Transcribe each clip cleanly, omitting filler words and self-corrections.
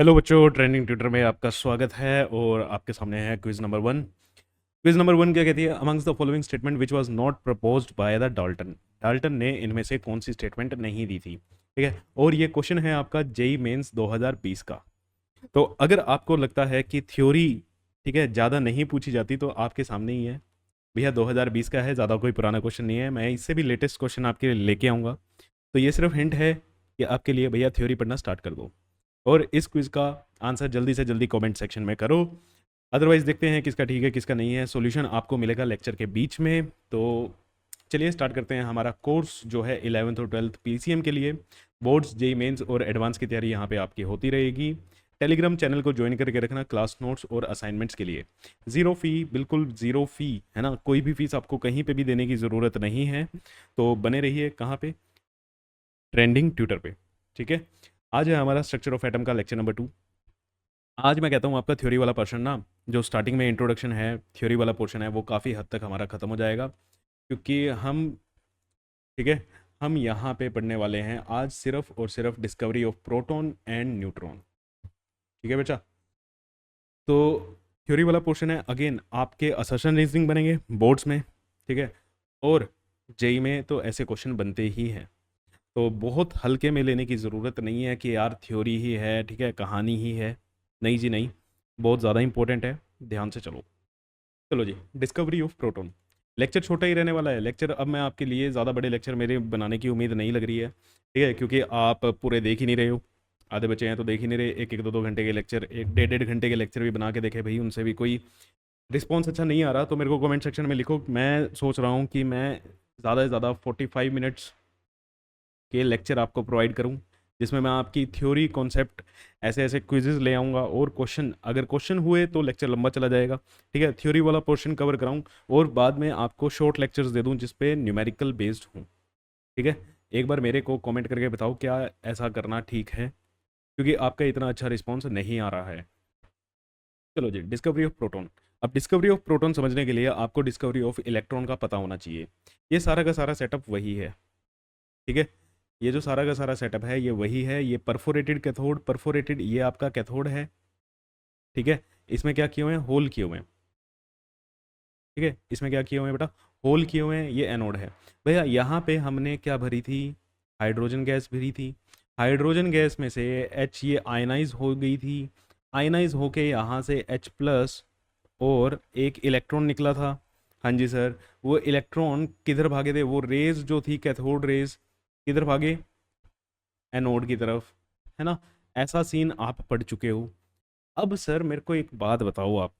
Hello बच्चों, trending tutor में आपका स्वागत है और आपके सामने है quiz number one. Quiz number one क्या कहती है? Amongst the following statement which was not proposed by the Dalton. Dalton ने इनमें से कौन सी स्टेटमेंट नहीं दी थी? ठीक है, और ये क्वेश्चन है आपका जेई मेंस 2020 का। तो अगर आपको लगता है कि थ्योरी ठीक है ज़्यादा नहीं पूछी जाती तो आपके सामने ही है भैया, 2020 का है, ज़्यादा कोई पुराना क्वेश्चन नहीं है। मैं इससे भी लेटेस्ट क्वेश्चन आपके लिए लेके आऊँगा। तो ये सिर्फ हिंट है कि आपके लिए भैया थ्योरी पढ़ना स्टार्ट कर दो और इस क्विज का आंसर जल्दी से जल्दी कमेंट सेक्शन में करो। अदरवाइज देखते हैं किसका ठीक है किसका नहीं है। सॉल्यूशन आपको मिलेगा लेक्चर के बीच में। तो चलिए स्टार्ट करते हैं हमारा कोर्स जो है 11th और 12th पीसीएम के लिए। बोर्ड्स, जेई मेंस और एडवांस की तैयारी यहाँ पे आपकी होती रहेगी। टेलीग्राम चैनल को ज्वाइन करके रखना क्लास नोट्स और असाइनमेंट्स के लिए। ज़ीरो फ़ी, बिल्कुल ज़ीरो फ़ी है ना, कोई भी फीस आपको कहीं पे भी देने की ज़रूरत नहीं है। तो बने रहिए कहाँ पे? ट्रेंडिंग ट्यूटर पे। ठीक है, आज है हमारा स्ट्रक्चर ऑफ एटम का लेक्चर नंबर 2। आज मैं कहता हूँ आपका थ्योरी वाला पोर्शन ना, जो स्टार्टिंग में इंट्रोडक्शन है, थ्योरी वाला पोर्शन है, वो काफ़ी हद तक हमारा ख़त्म हो जाएगा क्योंकि हम ठीक है हम यहाँ पे पढ़ने वाले हैं आज सिर्फ और सिर्फ discovery of proton and neutron. ठीक है बच्चा? तो थ्योरी वाला पोर्शन है, अगेन आपके असर्शन रीजनिंग बनेंगे बोर्ड्स में। ठीक है, और जेई में तो ऐसे क्वेश्चन बनते ही हैं। तो बहुत हल्के में लेने की ज़रूरत नहीं है कि यार थ्योरी ही है, ठीक है, कहानी ही है। नहीं जी नहीं, बहुत ज़्यादा इंपॉर्टेंट है, ध्यान से चलो। चलो जी, डिस्कवरी ऑफ प्रोटॉन। लेक्चर छोटा ही रहने वाला है। लेक्चर अब मैं आपके लिए ज़्यादा बड़े लेक्चर मेरे बनाने की उम्मीद नहीं लग रही है, ठीक है, क्योंकि आप पूरे देख ही नहीं रहे हो। आधे बच्चे हैं तो देख ही नहीं रहे। एक एक दो दो घंटे के लेक्चर, एक डेढ़ डेढ़ घंटे के लेक्चर भी बना के देखे भाई, उनसे भी कोई रिस्पॉन्स अच्छा नहीं आ रहा। तो मेरे को कमेंट सेक्शन में लिखो। मैं सोच रहा हूँ कि मैं ज़्यादा से ज़्यादा 45 मिनट्स के लेक्चर आपको प्रोवाइड करूं, जिसमें मैं आपकी थ्योरी कॉन्सेप्ट ऐसे ऐसे क्विजेज ले आऊँगा और क्वेश्चन, अगर क्वेश्चन हुए तो लेक्चर लंबा चला जाएगा। ठीक है, थ्योरी वाला पोर्शन कवर कराऊं और बाद में आपको शॉर्ट लेक्चर्स दे दूं जिस पे न्यूमेरिकल बेस्ड हूँ। ठीक है, एक बार मेरे को कमेंट करके बताओ क्या ऐसा करना ठीक है, क्योंकि आपका इतना अच्छा रिस्पॉन्स नहीं आ रहा है। चलो जी, डिस्कवरी ऑफ प्रोटॉन। अब डिस्कवरी ऑफ प्रोटॉन समझने के लिए आपको डिस्कवरी ऑफ इलेक्ट्रॉन का पता होना चाहिए। ये सारा का सारा सेटअप वही है। ठीक है, ये जो सारा का सारा सेटअप है ये वही है। ये परफोरेटेड कैथोड, परफोरेटेड ये आपका कैथोड है। ठीक है, इसमें क्या किए हुए हैं? होल किए हुए हैं। ठीक है, इसमें क्या किए हुए हैं बेटा? होल किए हुए हैं। ये एनोड है। भैया यहाँ पे हमने क्या भरी थी? हाइड्रोजन गैस भरी थी। हाइड्रोजन गैस में से एच ये आयनाइज हो गई थी। आयनाइज होके यहाँ से H प्लस और एक इलेक्ट्रॉन निकला था। हाँ जी सर, वो इलेक्ट्रॉन किधर भागे थे? वो रेज जो थी कैथोड रेज किधर भागे? एनोड की तरफ, है ना? ऐसा सीन आप पढ़ चुके हो। अब सर मेरे को एक बात बताओ आप,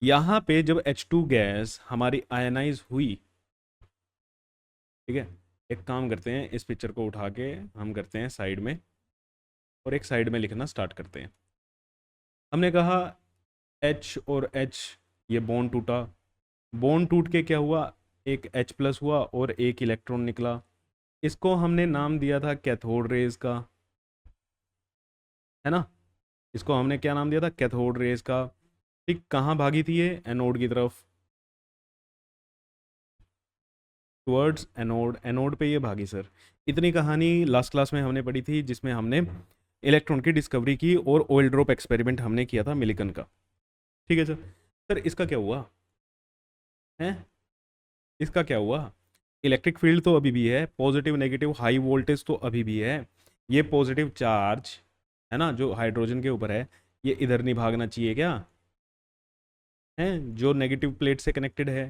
यहाँ पे जब H2 गैस हमारी आयनाइज हुई, ठीक है, एक काम करते हैं, इस पिक्चर को उठा के हम करते हैं साइड में और एक साइड में लिखना स्टार्ट करते हैं। हमने कहा H और H, ये बॉन्ड टूटा। बॉन्ड टूट के क्या हुआ? एक H प्लस हुआ और एक इलेक्ट्रॉन निकला। इसको हमने नाम दिया था कैथोड रेज का, है ना? इसको हमने क्या नाम दिया था? कैथोड रेज का। ठीक, कहाँ भागी थी ये? एनोड की तरफ, टुवर्ड्स एनोड। एनोड पे ये भागी सर। इतनी कहानी लास्ट क्लास में हमने पढ़ी थी, जिसमें हमने इलेक्ट्रॉन की डिस्कवरी की और ऑयल ड्रॉप एक्सपेरिमेंट हमने किया था मिलिकन का। ठीक है सर। सर इसका क्या हुआ है? इसका क्या हुआ? इलेक्ट्रिक फील्ड तो अभी भी है, पॉजिटिव नेगेटिव हाई वोल्टेज तो अभी भी है। ये पॉजिटिव चार्ज है ना जो हाइड्रोजन के ऊपर है, ये इधर नहीं भागना चाहिए क्या? है जो नेगेटिव प्लेट से कनेक्टेड है,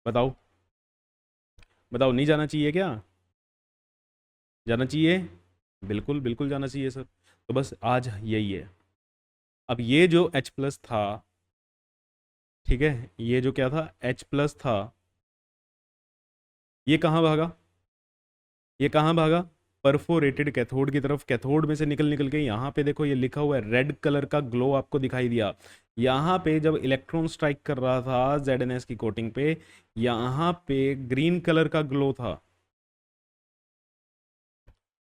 बताओ बताओ, नहीं जाना चाहिए क्या? जाना चाहिए, बिल्कुल बिल्कुल जाना चाहिए सर। तो बस आज यही है। अब ये जो H प्लस था, ठीक है, ये जो क्या था? H प्लस था, ये कहाँ भागा? ये कहाँ भागा? परफोरेटेड कैथोड की तरफ। कैथोड में से निकल निकल के यहाँ पे देखो, ये लिखा हुआ है, रेड कलर का ग्लो आपको दिखाई दिया। यहाँ पे जब इलेक्ट्रॉन स्ट्राइक कर रहा था ZnS की कोटिंग पे, यहाँ पे ग्रीन कलर का ग्लो था।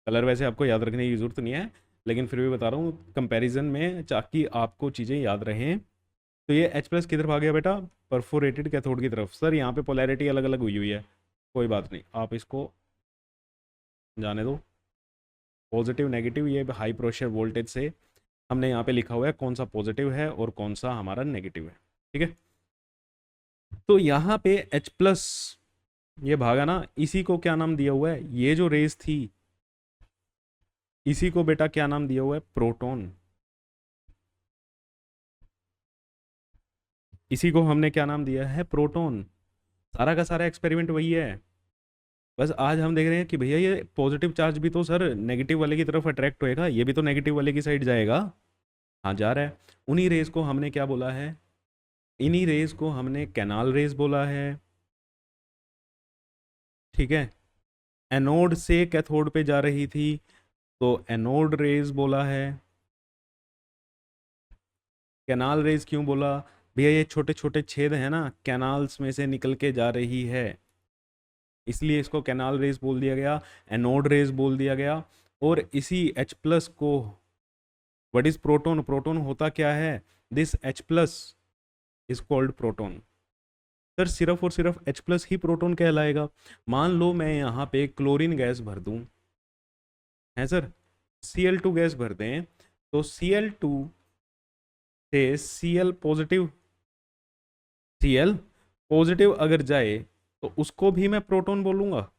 कलर वैसे आपको याद रखने की जरूरत नहीं है, लेकिन फिर भी बता रहा हूँ कंपैरिजन में, ताकि आपको चीज़ें याद रहें। तो ये H प्लस किधर भाग गया बेटा? परफोरेटेड कैथोड की तरफ। सर यहाँ पे पोलैरिटी अलग अलग हुई हुई है, कोई बात नहीं, आप इसको जाने दो। पॉजिटिव नेगेटिव, ये हाई प्रेशर वोल्टेज से हमने यहाँ पे लिखा हुआ है कौन सा पॉजिटिव है और कौन सा हमारा नेगेटिव है। ठीक है, तो यहाँ पे H प्लस ये भागा ना, इसी को क्या नाम दिया हुआ है, ये जो रेस थी इसी को बेटा क्या नाम दिया हुआ है, प्रोटॉन। इसी को हमने क्या नाम दिया है, प्रोटॉन। सारा का सारा एक्सपेरिमेंट वही है, बस आज हम देख रहे हैं कि भैया ये पॉजिटिव चार्ज भी तो सर नेगेटिव वाले की तरफ अट्रैक्ट होएगा, ये भी तो नेगेटिव वाले की साइड जाएगा। हाँ जा रहा है। उन्हीं रेस को हमने क्या बोला है, इन्हीं रेस को हमने कैनाल रेस बोला है। ठीक है, एनोड से कैथोड पे जा रही थी तो एनोड रेस बोला है। कैनाल रेस क्यों बोला, भैया ये छोटे छोटे छेद है ना, कैनाल्स में से निकल के जा रही है, इसलिए इसको कैनाल रेस बोल दिया गया, एनोड रेस बोल दिया गया। और इसी H प्लस को, व्हाट इज प्रोटॉन, प्रोटॉन होता क्या है, this H plus is called proton. Sir सिर्फ और सिर्फ H प्लस ही प्रोटॉन कहलाएगा। मान लो मैं यहाँ पे क्लोरीन गैस भर दूं, है सर, Cl2 गैस भर दें, तो Cl2 से Cl पॉजिटिव, Cl पॉजिटिव अगर जाए तो उसको भी मैं प्रोटॉन बोलूंगा,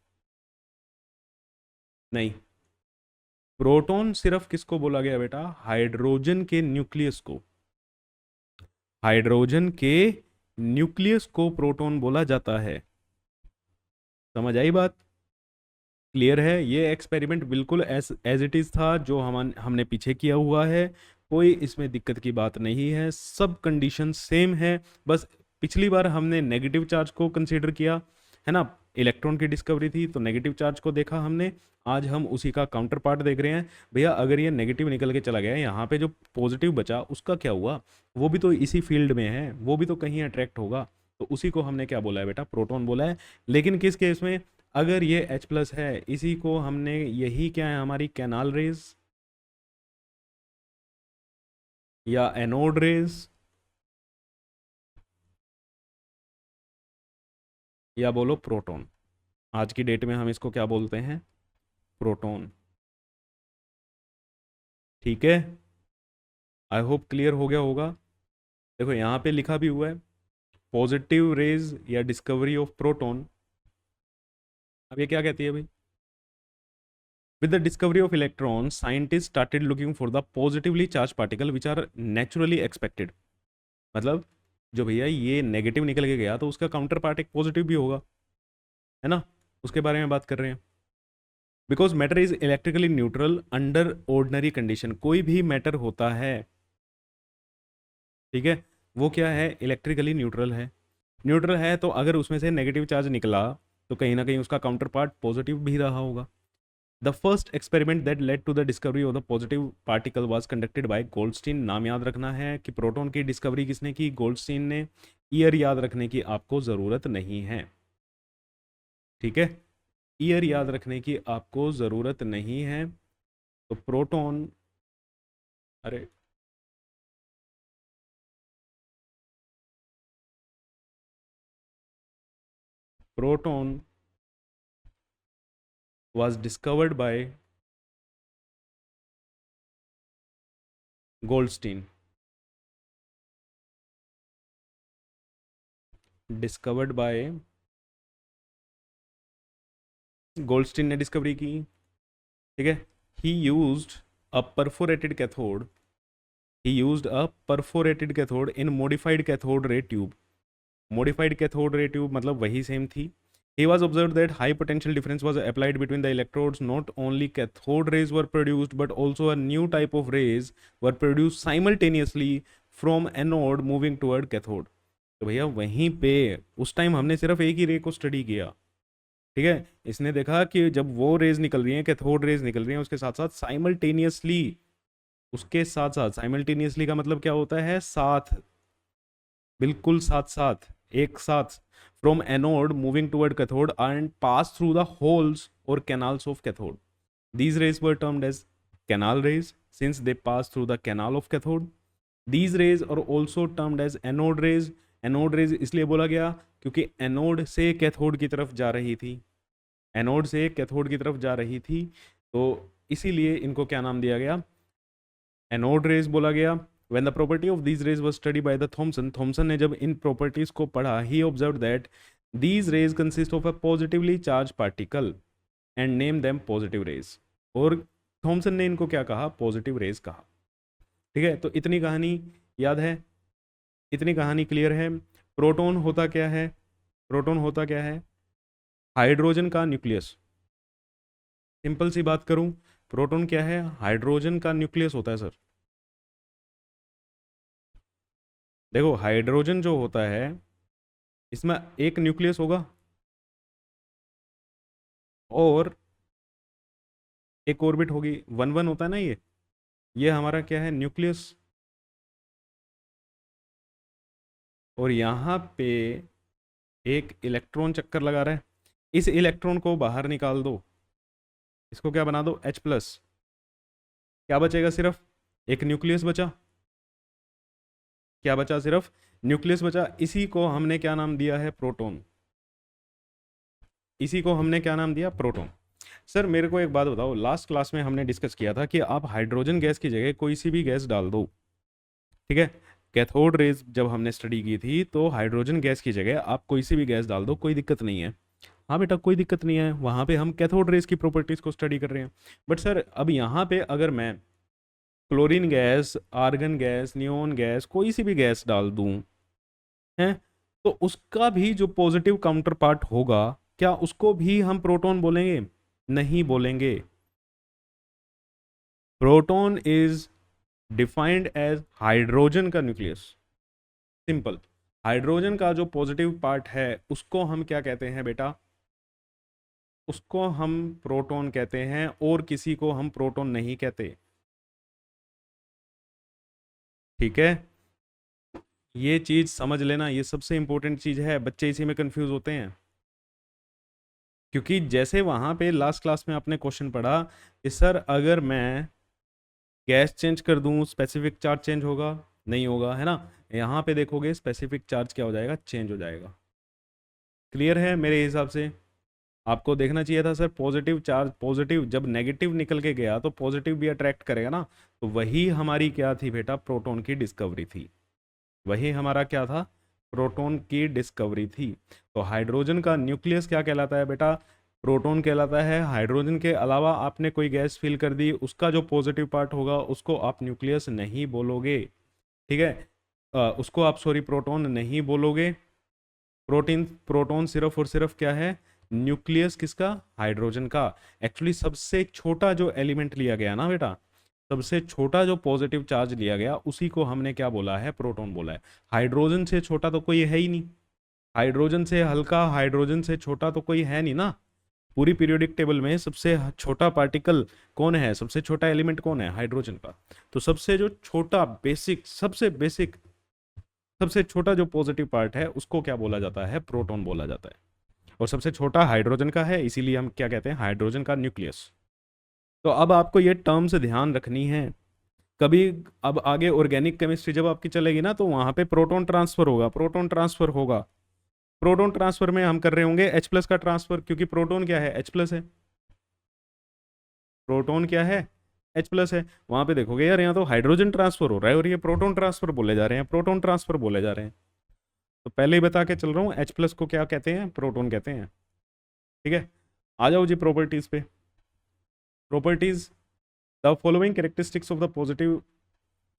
नहीं। प्रोटॉन सिर्फ किसको बोला गया बेटा, हाइड्रोजन के न्यूक्लियस को, हाइड्रोजन के न्यूक्लियस को प्रोटॉन बोला जाता है। समझ आई बात, क्लियर है। ये एक्सपेरिमेंट बिल्कुल एज इट इज था जो हमने पीछे किया हुआ है, कोई इसमें दिक्कत की बात नहीं है, सब कंडीशन सेम है। बस पिछली बार हमने नेगेटिव चार्ज को कंसीडर किया है ना, इलेक्ट्रॉन की डिस्कवरी थी तो नेगेटिव चार्ज को देखा हमने, आज हम उसी का काउंटर पार्ट देख रहे हैं। भैया अगर ये नेगेटिव निकल के चला गया, यहाँ पे जो पॉजिटिव बचा उसका क्या हुआ, वो भी तो इसी फील्ड में है, वो भी तो कहीं अट्रैक्ट होगा, तो उसी को हमने क्या बोला है बेटा, प्रोटॉन बोला है। लेकिन किस केस में, अगर ये H प्लस है, इसी को हमने, यही क्या है हमारी कैनाल रेज या एनोड रेज या बोलो प्रोटॉन, आज की डेट में हम इसको क्या बोलते हैं, प्रोटॉन। ठीक है, आई होप क्लियर हो गया होगा। देखो यहाँ पे लिखा भी हुआ है पॉजिटिव रेज या डिस्कवरी ऑफ प्रोटॉन। अब ये क्या कहती है भाई, with the discovery of electrons scientists started looking for the positively charged particle which are naturally expected। मतलब जो भैया ये नेगेटिव निकल के गया तो उसका काउंटर पार्ट एक पॉजिटिव भी होगा, है ना, उसके बारे में बात कर रहे हैं। Because matter is electrically neutral under ordinary condition, कोई भी मैटर होता है, ठीक है, वो क्या है, इलेक्ट्रिकली न्यूट्रल है। न्यूट्रल है तो अगर उसमें से नेगेटिव चार्ज निकला तो कहीं ना कहीं उसका काउंटर पार्ट पॉजिटिव भी रहा होगा। The first experiment that led to the discovery of the positive particle was conducted by Goldstein. नाम याद रखना है कि प्रोटॉन की डिस्कवरी किसने की, गोल्डस्टीन ने। ईयर याद रखने की आपको ज़रूरत नहीं है, ठीक है, ईयर याद रखने की आपको ज़रूरत नहीं है। तो प्रोटॉन, अरे proton was discovered by Goldstein, discovered by Goldstein ने डिस्कवरी की, ठीक है। ही used a perforated cathode, he used a perforated cathode in modified cathode ray tube. Modified cathode ray tube मतलब वही सेम थी। He was observed that high potential difference was applied between the electrodes. Not only cathode rays were produced, but also a new type of rays were produced simultaneously from anode moving toward cathode. तो भैया वहीं पे उस time हमने सिर्फ एक ही रे को स्टडी किया, ठीक है। इसने देखा कि जब वो रेज निकल रही हैं, कैथोड रेज निकल रही हैं, उसके साथ साथ साइमल्टेनियसली, उसके साथ साथ साइमल्टेनियसली का मतलब क्या होता है, साथ, बिल्कुल साथ साथ, एक साथ, from anode moving toward cathode and pass through the holes और canals of cathode. These rays were termed as canal rays since they pass through the canal of cathode. These rays are also termed as anode rays. Anode rays इसलिए बोला गया क्योंकि anode से cathode की तरफ जा रही थी, एनोड से कैथोड की तरफ जा रही थी, तो इसीलिए इनको क्या नाम दिया गया, एनोड रेज बोला गया। When the property of these rays was studied by the Thomson ने जब इन प्रॉपर्टीज को पढ़ा, he observed that these rays consist of a positively charged particle and named them positive rays। और थॉमसन ने इनको क्या कहा, पॉजिटिव रेज कहा। ठीक है, तो इतनी कहानी याद है, इतनी कहानी क्लियर है। प्रोटॉन होता क्या है, प्रोटॉन होता क्या है, हाइड्रोजन का न्यूक्लियस। सिंपल सी बात करूं, प्रोटॉन क्या है, हाइड्रोजन का न्यूक्लियस होता है सर। देखो हाइड्रोजन जो होता है इसमें एक न्यूक्लियस होगा और एक ऑर्बिट होगी, वन वन होता है ना, ये हमारा क्या है, न्यूक्लियस। और यहाँ पे एक इलेक्ट्रॉन चक्कर लगा रहा है, इस इलेक्ट्रॉन को बाहर निकाल दो, इसको क्या बना दो, H+। क्या बचेगा, सिर्फ एक न्यूक्लियस बचा। क्या बचा, सिर्फ न्यूक्लियस बचा। इसी को हमने क्या नाम दिया है, प्रोटॉन। इसी को हमने क्या नाम दिया, प्रोटॉन। सर मेरे को एक बात बताओ, लास्ट क्लास में हमने डिस्कस किया था कि आप हाइड्रोजन गैस की जगह कोई सी भी गैस डाल दो, ठीक है। कैथोड रेज जब हमने स्टडी की थी तो हाइड्रोजन गैस की जगह आप कोई सी भी गैस डाल दो, कोई दिक्कत नहीं है। हाँ बेटा कोई दिक्कत नहीं है, वहाँ पे हम कैथोड रेज की प्रॉपर्टीज़ को स्टडी कर रहे हैं। बट सर अब यहाँ पे अगर मैं chlorine gas, argon gas, neon gas, कोई सी भी गैस डाल दूँ हैं, तो उसका भी जो पॉजिटिव काउंटर पार्ट होगा, क्या उसको भी हम प्रोटॉन बोलेंगे, नहीं बोलेंगे। Proton is defined as hydrogen का न्यूक्लियस, सिंपल। हाइड्रोजन का जो पॉजिटिव पार्ट है उसको हम क्या कहते हैं बेटा, उसको हम प्रोटॉन कहते हैं, और किसी को हम प्रोटॉन नहीं कहते। ठीक है, ये चीज समझ लेना, ये सबसे इंपॉर्टेंट चीज है, बच्चे इसी में कंफ्यूज होते हैं। क्योंकि जैसे वहां पे लास्ट क्लास में आपने क्वेश्चन पढ़ा कि सर अगर मैं गैस चेंज कर दूं स्पेसिफिक चार्ज चेंज होगा, नहीं होगा, है ना। यहाँ पे देखोगे स्पेसिफिक चार्ज क्या हो जाएगा, चेंज हो जाएगा। क्लियर है, मेरे हिसाब से आपको देखना चाहिए था सर, पॉजिटिव चार्ज, पॉजिटिव जब नेगेटिव निकल के गया तो पॉजिटिव भी अट्रैक्ट करेगा ना। तो वही हमारी क्या थी बेटा, प्रोटॉन की डिस्कवरी थी। वही हमारा क्या था, प्रोटॉन की डिस्कवरी थी। तो हाइड्रोजन का न्यूक्लियस क्या कहलाता है बेटा, प्रोटॉन कहलाता है। हाइड्रोजन के अलावा आपने कोई गैस फिल कर दी, उसका जो पॉजिटिव पार्ट होगा उसको आप न्यूक्लियस नहीं बोलोगे, ठीक है। उसको आप सॉरी प्रोटॉन नहीं बोलोगे। प्रोटॉन सिर्फ और सिर्फ क्या है, न्यूक्लियस किसका, हाइड्रोजन का। एक्चुअली सबसे छोटा जो एलिमेंट लिया गया ना बेटा, सबसे छोटा जो पॉजिटिव चार्ज लिया गया उसी को हमने क्या बोला है, प्रोटॉन बोला है। हाइड्रोजन से छोटा तो कोई है ही नहीं, हाइड्रोजन से हल्का, हाइड्रोजन से छोटा तो कोई है नहीं ना। पूरी पीरियोडिक टेबल में सबसे छोटा पार्टिकल कौन है, सबसे छोटा एलिमेंट कौन है, हाइड्रोजन का। तो सबसे जो छोटा बेसिक, सबसे बेसिक, सबसे छोटा जो पॉजिटिव पार्ट है उसको क्या बोला जाता है, प्रोटॉन बोला जाता है। और सबसे छोटा हाइड्रोजन का है, इसीलिए हम क्या कहते हैं, हाइड्रोजन का न्यूक्लियस। तो अब आपको ये टर्म्स ध्यान रखनी है। कभी अब आगे ऑर्गेनिक केमिस्ट्री जब आपकी चलेगी ना, तो वहां पे प्रोटॉन ट्रांसफर होगा, प्रोटॉन ट्रांसफर होगा। प्रोटॉन ट्रांसफर में हम कर रहे होंगे H+ का ट्रांसफर, क्योंकि प्रोटॉन क्या है, H+ है। प्रोटॉन क्या है, H+ है। वहां पे देखोगे यार यहाँ तो हाइड्रोजन ट्रांसफर हो रहा है और ये प्रोटॉन ट्रांसफर बोले जा रहे हैं, प्रोटॉन ट्रांसफर बोले जा रहे हैं। तो पहले ही बता के चल रहा हूँ, H+ को क्या कहते हैं, प्रोटॉन कहते हैं। ठीक है, आ जाओ जी प्रॉपर्टीज पे। Properties, the following characteristics of the positive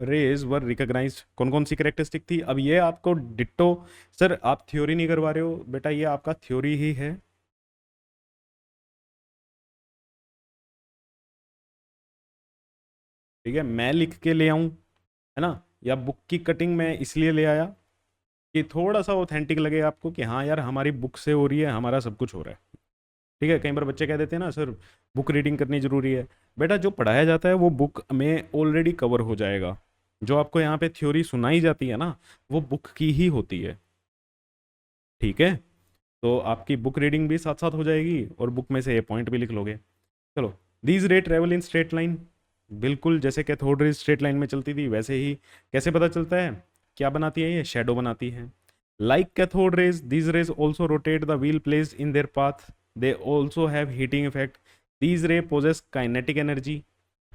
rays were recognised. कौन कौन सी कैरेक्टरिस्टिक थी, अब ये आपको डिट्टो, सर आप थ्योरी नहीं करवा रहे हो बेटा, ये आपका थ्योरी ही है। ठीक है, मैं लिख के ले आऊं, है ना, या बुक की कटिंग में इसलिए ले आया कि थोड़ा सा ऑथेंटिक लगे आपको कि हाँ यार हमारी बुक से हो रही है, हमारा सब कुछ हो रहा है। ठीक है, कई बार बच्चे कह देते हैं ना सर बुक रीडिंग करनी जरूरी है। बेटा जो पढ़ाया जाता है वो बुक में ऑलरेडी कवर हो जाएगा। जो आपको यहाँ पे थ्योरी सुनाई जाती है ना, वो बुक की ही होती है। ठीक है, तो आपकी बुक रीडिंग भी साथ साथ हो जाएगी और बुक में से ये पॉइंट भी लिख लोगे। चलो, दीज रे ट्रेवल इन स्ट्रेट लाइन, बिल्कुल जैसे कैथोड रे स्ट्रेट लाइन में चलती थी वैसे ही। कैसे पता चलता है, क्या बनाती है, ये शेडो बनाती है। Like cathode rays, these rays also rotate the wheel place in their path, they also have heating effect. These ray possess kinetic energy,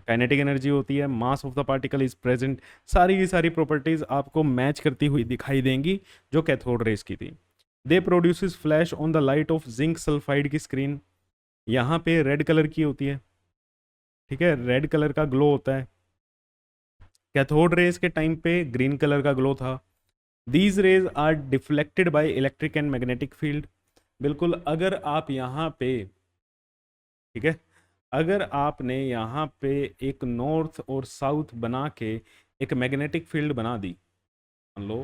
kinetic energy होती है, mass of the particle is present, सारी की सारी properties आपको match करती हुई दिखाई देंगी जो कैथोड रेस की थी। दे produces flash on the light of zinc sulphide की स्क्रीन, यहाँ पे रेड कलर की होती है, ठीक है, रेड कलर का ग्लो होता है, कैथोड रेस के टाइम पे ग्रीन कलर का ग्लो था। These rays are deflected by electric and magnetic field, बिल्कुल अगर आप यहाँ पे, ठीक है, अगर आपने यहाँ पे एक नॉर्थ और साउथ बना के एक मैग्नेटिक फील्ड बना दी, मान लो,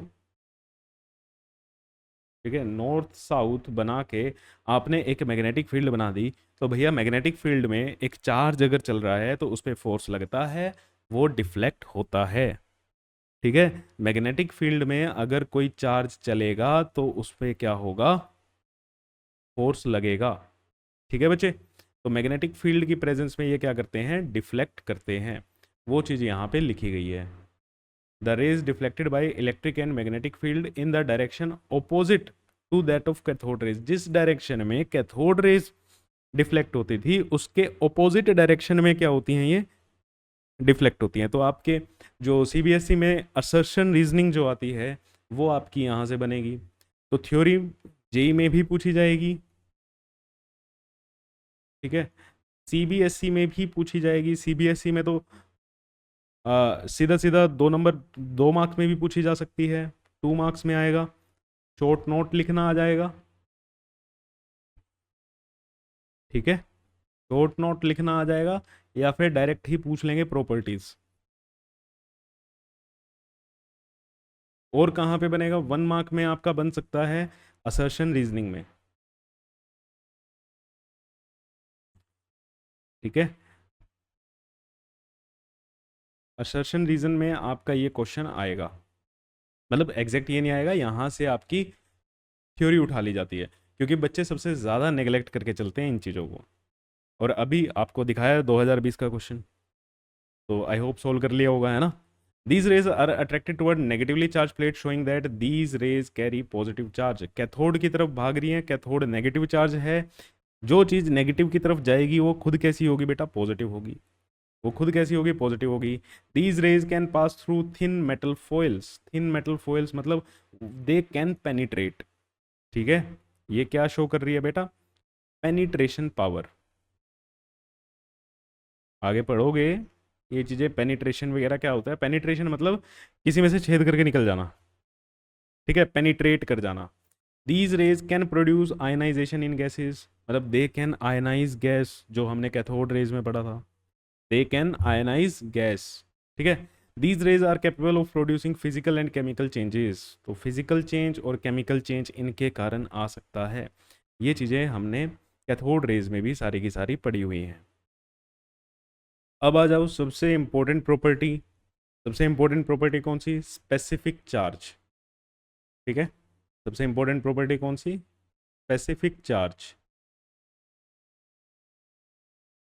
ठीक है, नॉर्थ साउथ बना के आपने एक मैग्नेटिक फील्ड बना दी, तो भैया मैग्नेटिक फील्ड में एक चार्ज अगर चल रहा है तो उस पर फोर्स लगता है, वो डिफ्लेक्ट होता है, ठीक है। मैग्नेटिक फील्ड में अगर कोई चार्ज चलेगा तो उस पर क्या होगा, फोर्स लगेगा, ठीक है बच्चे। तो मैग्नेटिक फील्ड की प्रेजेंस में ये क्या करते हैं, डिफ्लेक्ट करते हैं, वो चीज़ यहाँ पे लिखी गई है। The rays deflected by electric and magnetic field in the direction opposite to that of cathode rays, जिस डायरेक्शन में कैथोड रेज डिफ्लेक्ट होती थी उसके ऑपोजिट डायरेक्शन में क्या होती हैं, ये डिफ्लेक्ट होती हैं। तो आपके जो सीबीएसई में असर्शन रीजनिंग जो आती है वो आपकी यहाँ से बनेगी। तो थ्योरी जेई में भी पूछी जाएगी, ठीक है, सीबीएसई में भी पूछी जाएगी। सीबीएसई में तो सीधा सीधा 2 नंबर 2 मार्क्स में भी पूछी जा सकती है, 2 मार्क्स में आएगा, शॉर्ट नोट लिखना आ जाएगा, ठीक है, शॉर्ट नोट लिखना आ जाएगा, या फिर डायरेक्ट ही पूछ लेंगे प्रॉपर्टीज। और कहाँ पे बनेगा, 1 मार्क में आपका बन सकता है असर्शन रीजनिंग में, ठीक है, असर्शन रीजन में आपका ये क्वेश्चन आएगा, मतलब एग्जैक्ट ये नहीं आएगा, यहाँ से आपकी थ्योरी उठा ली जाती है, क्योंकि बच्चे सबसे ज़्यादा नेग्लेक्ट करके चलते हैं इन चीज़ों को। और अभी आपको दिखाया है 2020 का क्वेश्चन, तो आई होप सोल्व कर लिया होगा, है ना। These rays are attracted toward negatively charge plate showing that these rays carry positive charge, cathode की तरफ भाग रही है, कैथोड नेगेटिव चार्ज है, जो चीज़ नेगेटिव की तरफ जाएगी वो खुद कैसी होगी बेटा, पॉजिटिव होगी, वो खुद कैसी होगी, पॉजिटिव होगी। These rays can pass through thin metal foils, thin metal foils मतलब दे कैन पेनिट्रेट, ठीक है, ये क्या शो कर रही है बेटा, पेनिट्रेशन पावर, आगे पढ़ोगे ये चीज़ें, पेनिट्रेशन वगैरह क्या होता है, पेनिट्रेशन मतलब किसी में से छेद करके निकल जाना, ठीक है, पेनिट्रेट कर जाना। These rays can produce ionisation in gases, मतलब दे कैन आयनाइज गैस, जो हमने कैथोड रेज में पढ़ा था, दे कैन आयनाइज गैस, ठीक है। These rays are capable of producing physical and chemical changes, तो फिजिकल चेंज और केमिकल चेंज इनके कारण आ सकता है, ये चीज़ें हमने कैथोड रेज में भी सारी की सारी पढ़ी हुई हैं। अब आ जाओ सबसे इंपॉर्टेंट प्रॉपर्टी, सबसे इंपॉर्टेंट प्रॉपर्टी कौन सी, स्पेसिफिक चार्ज, ठीक है, सबसे इंपॉर्टेंट प्रॉपर्टी कौन सी, specific charge.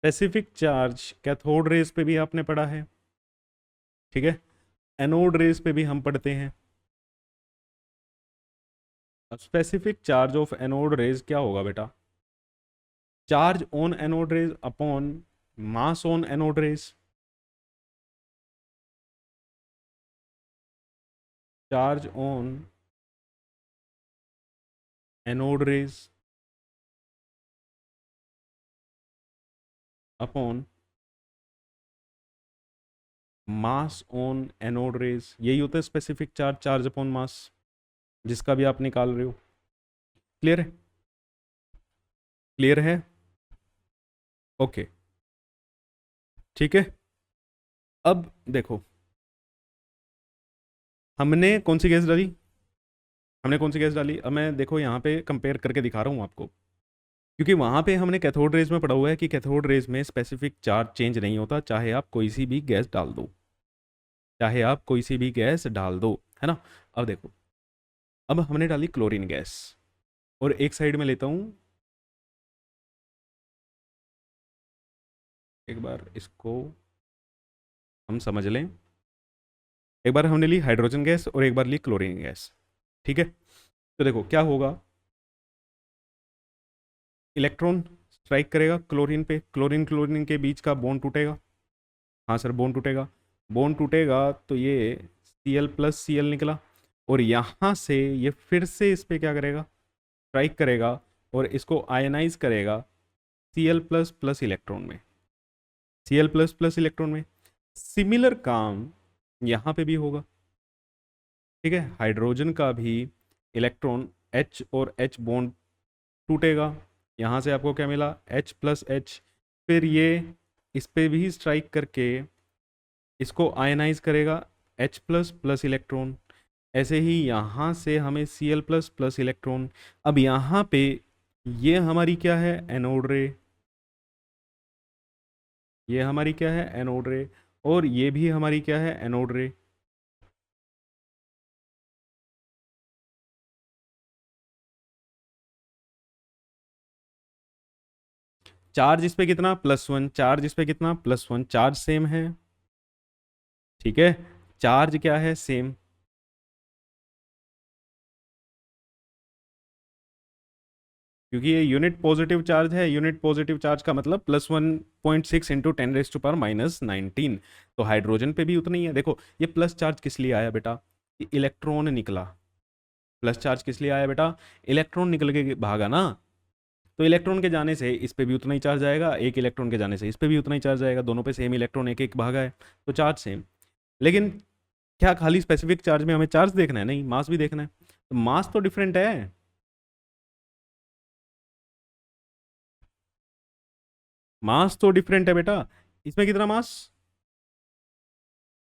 Specific charge cathode rays पे भी आपने पढ़ा है, ठीक है, एनोड रेज पे भी हम पढ़ते हैं। Specific charge of anode rays क्या होगा बेटा, charge on anode rays upon mass on anode rays, charge on anode rays upon mass on anode rays, यही होता है specific charge, charge upon mass, जिसका भी आप निकाल रहे हो। क्लियर है, क्लियर है, ओके, ठीक है। अब देखो हमने कौन सी गैस डाली, हमने कौन सी गैस डाली, अब मैं देखो यहाँ पे कंपेयर करके दिखा रहा हूँ आपको, क्योंकि वहाँ पे हमने कैथोड रेज में पढ़ा हुआ है कि कैथोड रेज में स्पेसिफिक चार्ज चेंज नहीं होता, चाहे आप कोई सी भी गैस डाल दो, चाहे आप कोई सी भी गैस डाल दो, है ना। अब देखो, अब हमने डाली क्लोरीन गैस, और एक साइड में लेता हूँ, एक बार इसको हम समझ लें, एक बार हमने ली हाइड्रोजन गैस और एक बार ली क्लोरीन गैस, ठीक है। तो देखो क्या होगा, इलेक्ट्रॉन स्ट्राइक करेगा क्लोरीन पे, क्लोरीन क्लोरीन के बीच का बॉन्ड टूटेगा। हाँ सर बॉन्ड टूटेगा, बॉन्ड टूटेगा तो ये Cl+Cl निकला, और यहाँ से ये फिर से इस पे क्या करेगा, स्ट्राइक करेगा और इसको आयनाइज करेगा Cl++ इलेक्ट्रॉन में, Cl++ इलेक्ट्रॉन में। सिमिलर काम यहाँ पे भी होगा, ठीक है। हाइड्रोजन का भी इलेक्ट्रॉन H और H बॉन्ड टूटेगा, यहाँ से आपको क्या मिला, H+H, फिर ये इस पे भी स्ट्राइक करके इसको आयनाइज करेगा H++ इलेक्ट्रॉन। ऐसे ही यहाँ से हमें Cl++ इलेक्ट्रॉन। अब यहाँ पे ये हमारी क्या है, एनोड रे, ये हमारी क्या है, एनोड रे, और ये भी हमारी क्या है, एनोड रे। चार्ज इस पे कितना, +1, चार्ज इस पे कितना, +1, चार्ज सेम है, ठीक है, चार्ज क्या है, सेम। क्योंकि ये यूनिट पॉजिटिव चार्ज है, यूनिट पॉजिटिव चार्ज का मतलब +1.6 इंटू 10⁻⁻19। तो हाइड्रोजन पे भी उतना ही है। देखो ये प्लस चार्ज किस लिए आया बेटा, इलेक्ट्रॉन निकला, प्लस चार्ज किस लिए आया बेटा, इलेक्ट्रॉन निकल के भागा ना, तो इलेक्ट्रॉन के जाने से इस पे भी उतना ही चार्ज आएगा, एक इलेक्ट्रॉन के जाने से इस पे भी उतना ही चार्ज आएगा, दोनों पे सेम इलेक्ट्रॉन एक एक भागा है, तो चार्ज सेम। लेकिन क्या खाली स्पेसिफिक चार्ज में हमें चार्ज देखना है, नहीं, मास भी देखना है, तो मास तो डिफरेंट है, मास तो डिफरेंट है बेटा। इसमें कितना मास,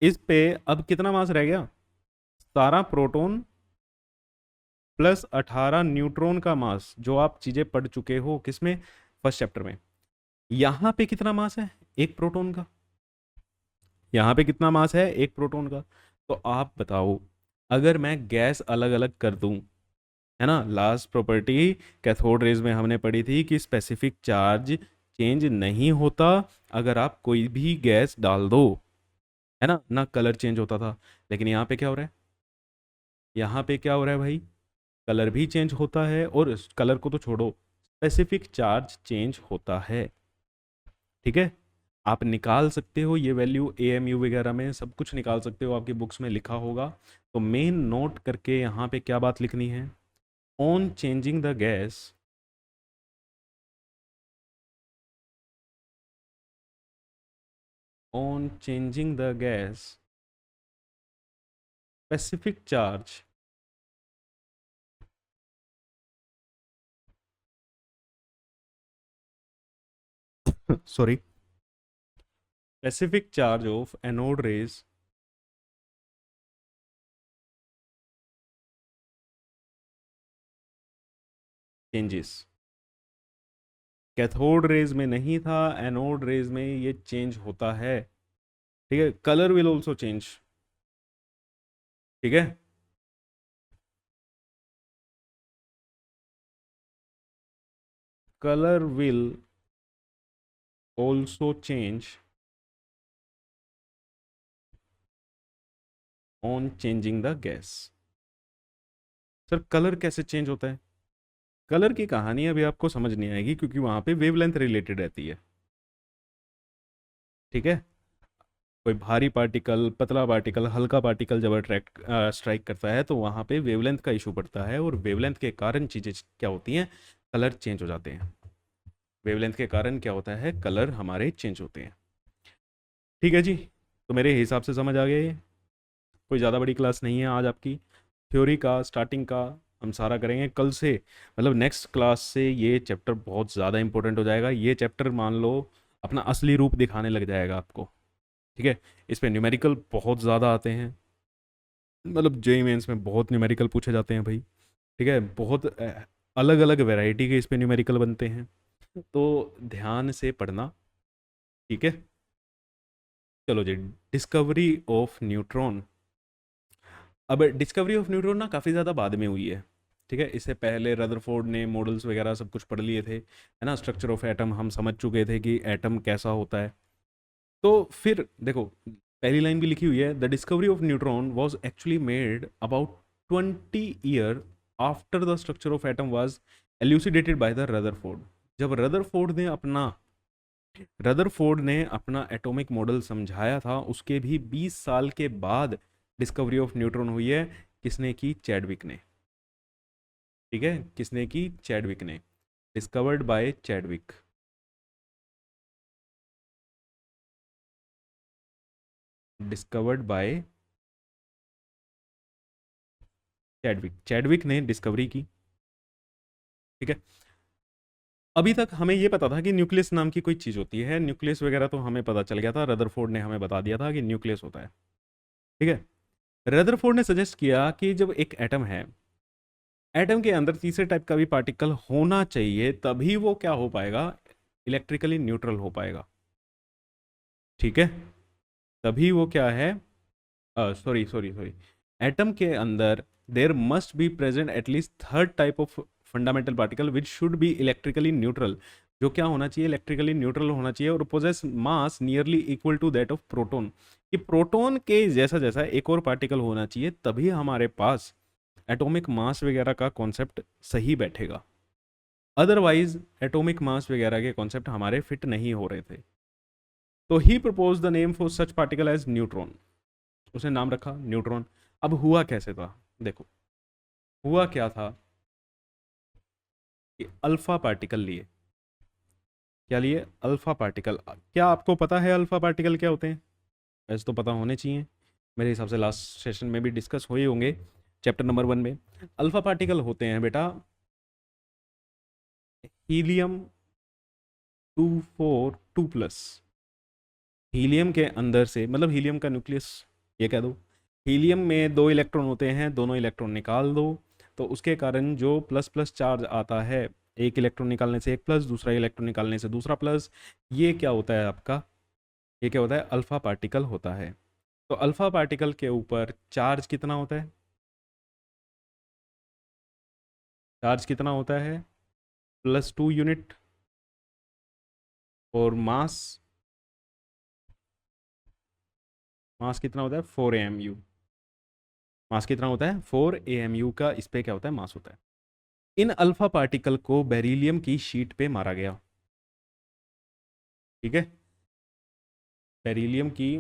इस पे अब कितना मास रह गया, 17 प्रोटॉन प्लस 18 न्यूट्रॉन का मास, जो आप चीजें पढ़ चुके हो किसमें, फर्स्ट चैप्टर में। यहाँ पे कितना मास है, एक प्रोटॉन का, यहाँ पे कितना मास है, एक प्रोटॉन का। तो आप बताओ, अगर मैं गैस अलग अलग कर दूं, है ना, लास्ट प्रॉपर्टी कैथोड रेज में हमने पढ़ी थी कि स्पेसिफिक चार्ज चेंज नहीं होता अगर आप कोई भी गैस डाल दो, है ना, ना कलर चेंज होता था। लेकिन यहाँ पे क्या हो रहा है, यहाँ पे क्या हो रहा है भाई, कलर भी चेंज होता है, और कलर को तो छोड़ो, स्पेसिफिक चार्ज चेंज होता है, ठीक है। आप निकाल सकते हो ये वैल्यू, AMU वगैरह में सब कुछ निकाल सकते हो, आपकी बुक्स में लिखा होगा। तो मेन नोट करके यहाँ पे क्या बात लिखनी है, on changing the gas, on changing the gas specific charge sorry, specific charge of anode rays changes। Cathode rays में नहीं था, एनोड रेज में ये चेंज होता है, ठीक है। कलर विल ऑल्सो चेंज, ठीक है, colour will also change on changing the gas. Sir colour कैसे चेंज होता है, कलर की कहानी अभी आपको समझ नहीं आएगी, क्योंकि वहां पे वेवलेंथ रिलेटेड रहती है, ठीक है। कोई भारी पार्टिकल, पतला पार्टिकल, हल्का पार्टिकल जब अट्रैक्ट स्ट्राइक करता है तो वहाँ पे वेवलेंथ का इशू पड़ता है, और वेवलेंथ के कारण चीज़ें क्या होती हैं, कलर चेंज हो जाते हैं। वेवलेंथ के कारण क्या होता है, कलर हमारे चेंज होते हैं, ठीक है जी। तो मेरे हिसाब से समझ आ गया ये, कोई ज़्यादा बड़ी क्लास नहीं है आज आपकी, थ्योरी का स्टार्टिंग का हम सारा करेंगे कल से, मतलब नेक्स्ट क्लास से ये चैप्टर बहुत ज़्यादा इंपॉर्टेंट हो जाएगा। ये चैप्टर मान लो अपना असली रूप दिखाने लग जाएगा आपको, ठीक है। इस पे न्यूमेरिकल बहुत ज़्यादा आते हैं, मतलब जेई मेंस में बहुत न्यूमेरिकल पूछे जाते हैं भाई, ठीक है, बहुत अलग अलग वैरायटी के इस पे न्यूमेरिकल बनते हैं, तो ध्यान से पढ़ना, ठीक है। चलो जी, डिस्कवरी ऑफ न्यूट्रॉन। अब डिस्कवरी ऑफ न्यूट्रॉन ना काफ़ी ज़्यादा बाद में हुई है, ठीक है। इससे पहले रदरफोर्ड ने मॉडल्स वगैरह सब कुछ पढ़ लिए थे, है ना, स्ट्रक्चर ऑफ एटम हम समझ चुके थे कि एटम कैसा होता है। तो फिर देखो, पहली लाइन भी लिखी हुई है, the discovery of neutron was actually made about 20 year after the structure of atom was elucidated by the Rutherford. जब रदरफोर्ड ने अपना एटॉमिक मॉडल समझाया था, उसके भी 20 साल के बाद डिस्कवरी ऑफ न्यूट्रॉन हुई है। किसने की? चैडविक ने। ठीक है, किसने की? चैडविक ने। Discovered by Chadwick. Discovered by Chadwick. Chadwick ने डिस्कवरी की। ठीक है। अभी तक हमें ये पता था कि न्यूक्लियस नाम की कोई चीज़ होती है, न्यूक्लियस वगैरह तो हमें पता चल गया था, रदरफोर्ड ने हमें बता दिया था कि न्यूक्लियस होता है। ठीक है। रदरफोर्ड ने सजेस्ट किया कि जब एक एटम है, एटम के अंदर तीसरे टाइप का भी पार्टिकल होना चाहिए, तभी वो क्या हो पाएगा? इलेक्ट्रिकली न्यूट्रल हो पाएगा। ठीक है, तभी वो क्या है? सॉरी सॉरी सॉरी, एटम के अंदर there must be present at least third type of fundamental particle which should be electrically neutral. जो क्या होना चाहिए? इलेक्ट्रिकली न्यूट्रल होना चाहिए और possess mass nearly equal to that of proton. कि प्रोटॉन के जैसा जैसा एक और पार्टिकल होना चाहिए, तभी हमारे पास एटॉमिक मास वगैरह का कॉन्सेप्ट सही बैठेगा। अदरवाइज एटॉमिक मास वगैरह के कॉन्सेप्ट हमारे फिट नहीं हो रहे थे। तो he propose the name for such particle as neutron. उसने नाम रखा न्यूट्रॉन। अब हुआ कैसे था? देखो, हुआ क्या था कि अल्फा पार्टिकल लिए। क्या लिए? Alpha particle. क्या आपको पता है अल्फा पार्टिकल क्या होते हैं? वैसे तो पता होने चाहिए, मेरे हिसाब से लास्ट सेशन में भी डिस्कस हुए होंगे, चैप्टर नंबर 1 में। अल्फा पार्टिकल होते हैं बेटा हीलियम 242+। हीलियम के अंदर से, मतलब हीलियम का न्यूक्लियस ये कह दो, हीलियम में 2 इलेक्ट्रॉन होते हैं, दोनों इलेक्ट्रॉन निकाल दो, तो उसके कारण जो प्लस प्लस चार्ज आता है, एक इलेक्ट्रॉन निकालने से एक प्लस, दूसरा इलेक्ट्रॉन निकालने से दूसरा प्लस, ये क्या होता है आपका? ये क्या होता है? अल्फा पार्टिकल होता है। तो अल्फा पार्टिकल के ऊपर चार्ज कितना होता है? चार्ज कितना होता है? +2 यूनिट। और मास, मास कितना होता है? 4 AMU। मास कितना होता है? 4 AMU का इस पे क्या होता है? मास होता है। इन अल्फा पार्टिकल को बेरिलियम की शीट पे मारा गया। ठीक है, बेरिलियम की,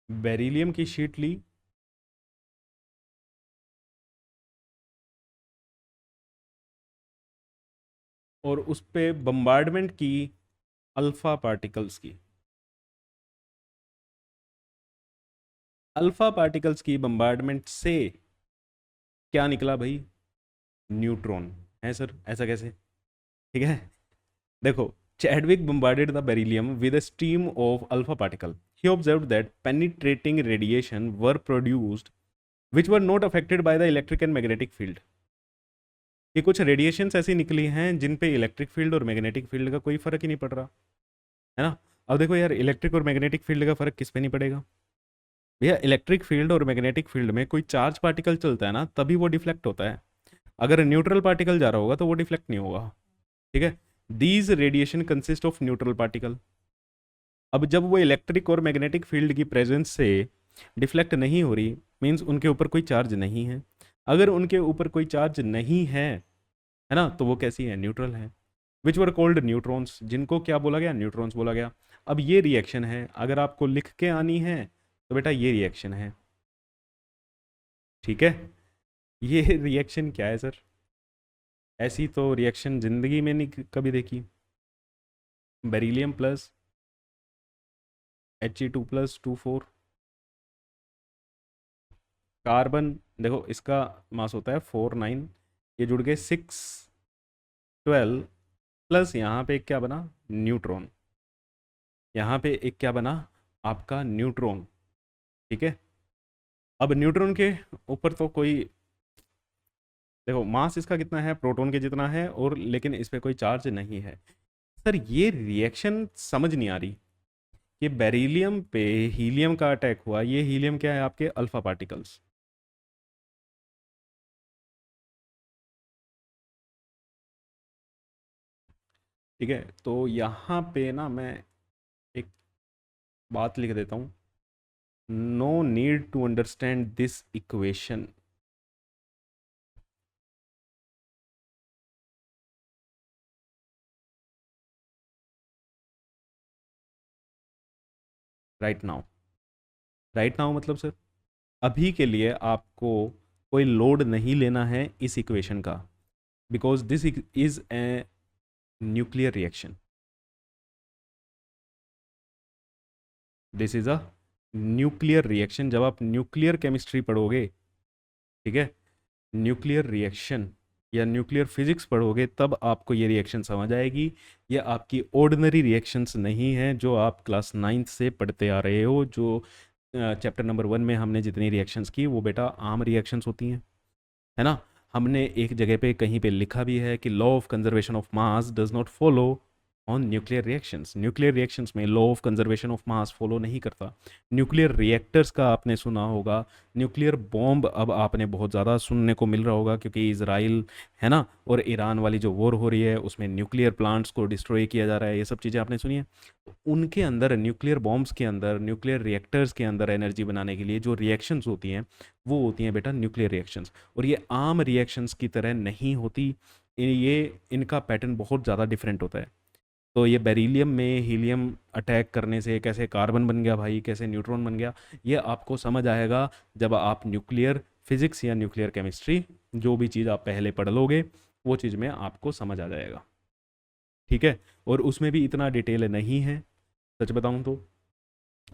बेरिलियम की शीट ली, और उस पे बम्बार्डमेंट की अल्फा पार्टिकल्स की। अल्फा पार्टिकल्स की बम्बार्डमेंट से क्या निकला भाई? न्यूट्रॉन। है सर, ऐसा कैसे? ठीक है, देखो, Chadwick bombarded the beryllium with a stream of alpha particle. He observed that penetrating radiation were produced which were not affected by the electric and magnetic field. कि कुछ रेडिएशंस ऐसी निकली हैं जिन पे इलेक्ट्रिक फील्ड और मैग्नेटिक फील्ड का कोई फर्क ही नहीं पड़ रहा है ना। अब देखो यार, इलेक्ट्रिक और मैग्नेटिक फील्ड का फर्क किस पे नहीं पड़ेगा? भैया, इलेक्ट्रिक फील्ड और मैग्नेटिक फील्ड में कोई चार्ज पार्टिकल चलता है ना, तभी वो डिफ्लेक्ट होता है। अगर न्यूट्रल पार्टिकल जा रहा होगा तो वो डिफ्लेक्ट नहीं होगा। ठीक है, these radiation consist of neutral particle. अब जब वो इलेक्ट्रिक और मैग्नेटिक फील्ड की प्रेजेंस से डिफ्लेक्ट नहीं हो रही, मीन्स उनके ऊपर कोई चार्ज नहीं है। अगर उनके ऊपर कोई चार्ज नहीं है ना, तो वो कैसी है? न्यूट्रल है। विच वर कोल्ड न्यूट्रॉन्स, जिनको क्या बोला गया? न्यूट्रॉन्स बोला गया। अब ये रिएक्शन है, अगर आपको लिख के आनी है तो बेटा ये रिएक्शन है। ठीक है, ये रिएक्शन क्या है सर? ऐसी तो रिएक्शन जिंदगी में नहीं कभी देखी। बेरिलियम प्लस He2+2 4 कार्बन, देखो इसका मास होता है 4 9, ये जुड़ गए 6 12, प्लस यहाँ पे एक क्या बना? न्यूट्रॉन। यहाँ पे एक क्या बना? आपका न्यूट्रॉन। ठीक है, अब न्यूट्रॉन के ऊपर तो कोई, देखो मास इसका कितना है? प्रोटॉन के जितना है, और लेकिन इस पे कोई चार्ज नहीं है। सर ये रिएक्शन समझ नहीं आ रही कि बेरिलियम पे हीलियम का अटैक हुआ, ये हीलियम क्या है? आपके अल्फा पार्टिकल्स। ठीक है, तो यहाँ पे ना मैं एक बात लिख देता हूँ। No need to understand this equation. Right now. Right now मतलब सर अभी के लिए आपको कोई लोड नहीं लेना है इस इक्वेशन का, because this is a nuclear reaction. This is a nuclear reaction. जब आप न्यूक्लियर केमिस्ट्री पढ़ोगे, ठीक है, न्यूक्लियर रिएक्शन या न्यूक्लियर फिजिक्स पढ़ोगे, तब आपको ये रिएक्शन समझ आएगी। ये आपकी ऑर्डिनरी रिएक्शंस नहीं हैं जो आप क्लास नाइन्थ से पढ़ते आ रहे हो। जो चैप्टर नंबर 1 में हमने जितनी रिएक्शंस की वो बेटा आम रिएक्शंस होती हैं, है ना। हमने एक जगह पे कहीं पे लिखा भी है कि law of conservation of mass does not follow on nuclear reactions. Nuclear reactions में law of conservation of mass follow नहीं करता। न्यूक्लियर रिएक्टर्स का आपने सुना होगा, न्यूक्लियर बॉम्ब अब आपने बहुत ज़्यादा सुनने को मिल रहा होगा, क्योंकि इसराइल, है ना, और ईरान वाली जो वॉर हो रही है उसमें न्यूक्लियर प्लांट्स को डिस्ट्रॉय किया जा रहा है, ये सब चीज़ें आपने सुनी है। तो उनके अंदर, न्यूक्लियर बॉम्ब्स के अंदर, न्यूक्लियर रिएक्टर्स के अंदर एनर्जी बनाने के लिए जो रिएक्शंस होती हैं वो होती हैं बेटा न्यूक्लियर रिएक्शंस। और ये आम रिएक्शंस की तरह नहीं होती, ये इनका पैटर्न बहुत ज़्यादा डिफरेंट होता है। तो ये बेरिलियम में हीलियम अटैक करने से कैसे कार्बन बन गया भाई, कैसे न्यूट्रॉन बन गया, ये आपको समझ आएगा जब आप न्यूक्लियर फिजिक्स या न्यूक्लियर केमिस्ट्री, जो भी चीज़ आप पहले पढ़ लोगे वो चीज़ में आपको समझ आ जाएगा, ठीक है। और उसमें भी इतना डिटेल नहीं है, सच बताऊं तो